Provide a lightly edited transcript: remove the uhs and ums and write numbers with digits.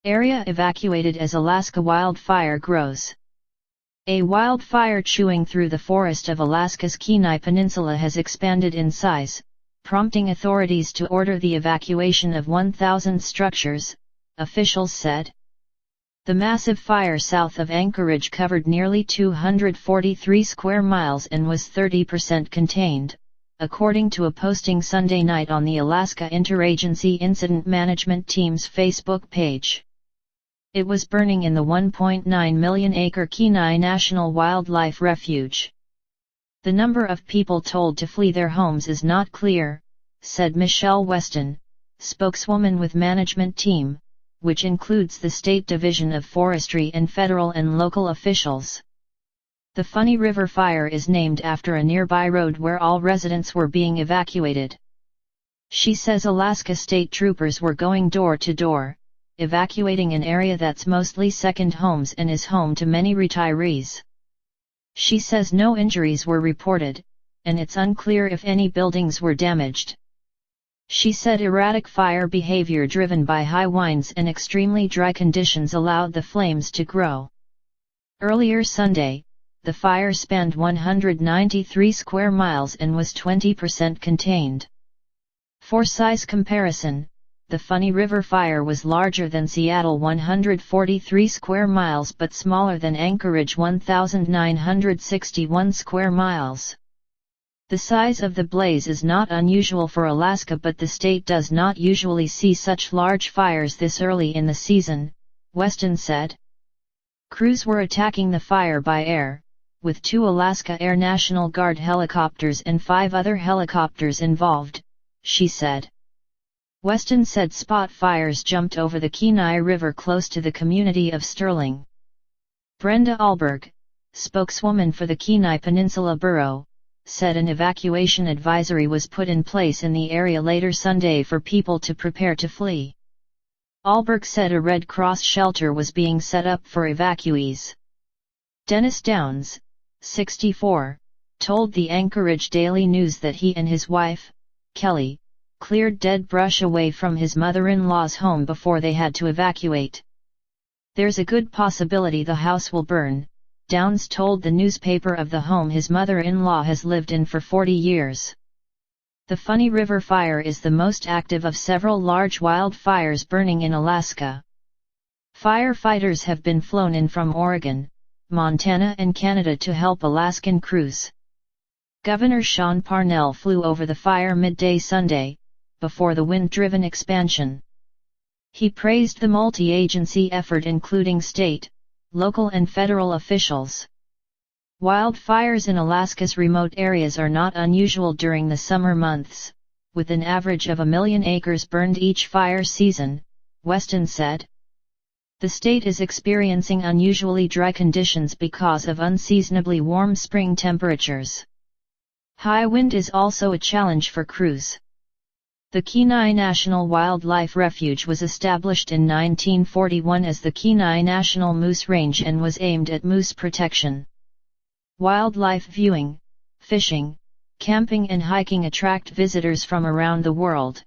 Area evacuated as Alaska wildfire grows. A wildfire chewing through the forest of Alaska's Kenai Peninsula has expanded in size, prompting authorities to order the evacuation of 1,000 structures, officials said. The massive fire south of Anchorage covered nearly 243 square miles and was 30% contained, according to a posting Sunday night on the Alaska Interagency Incident Management Team's Facebook page. It was burning in the 1.9 million-acre Kenai National Wildlife Refuge. The number of people told to flee their homes is not clear, said Michelle Weston, spokeswoman with management team, which includes the State Division of Forestry and federal and local officials. The Funny River Fire is named after a nearby road where all residents were being evacuated. She says Alaska state troopers were going door to door, evacuating an area that's mostly second homes and is home to many retirees. She says no injuries were reported, and it's unclear if any buildings were damaged. She said erratic fire behavior driven by high winds and extremely dry conditions allowed the flames to grow. Earlier Sunday, the fire spanned 193 square miles and was 20% contained. For size comparison, the Funny River Fire was larger than Seattle 143 square miles but smaller than Anchorage 1,961 square miles. The size of the blaze is not unusual for Alaska, but the state does not usually see such large fires this early in the season, Weston said. Crews were attacking the fire by air, with 2 Alaska Air National Guard helicopters and 5 other helicopters involved, she said. Weston said spot fires jumped over the Kenai River close to the community of Sterling. Brenda Alberg, spokeswoman for the Kenai Peninsula Borough, said an evacuation advisory was put in place in the area later Sunday for people to prepare to flee. Alberg said a Red Cross shelter was being set up for evacuees. Dennis Downs, 64, told the Anchorage Daily News that he and his wife, Kelly, cleared dead brush away from his mother-in-law's home before they had to evacuate. There's a good possibility the house will burn, Downs told the newspaper of the home his mother-in-law has lived in for 40 years. The Funny River Fire is the most active of several large wildfires burning in Alaska. Firefighters have been flown in from Oregon, Montana and Canada to help Alaskan crews. Governor Sean Parnell flew over the fire midday Sunday, before the wind-driven expansion. He praised the multi-agency effort including state, local and federal officials. Wildfires in Alaska's remote areas are not unusual during the summer months, with an average of 1 million acres burned each fire season, Weston said. The state is experiencing unusually dry conditions because of unseasonably warm spring temperatures. High wind is also a challenge for crews. The Kenai National Wildlife Refuge was established in 1941 as the Kenai National Moose Range and was aimed at moose protection. Wildlife viewing, fishing, camping and hiking attract visitors from around the world.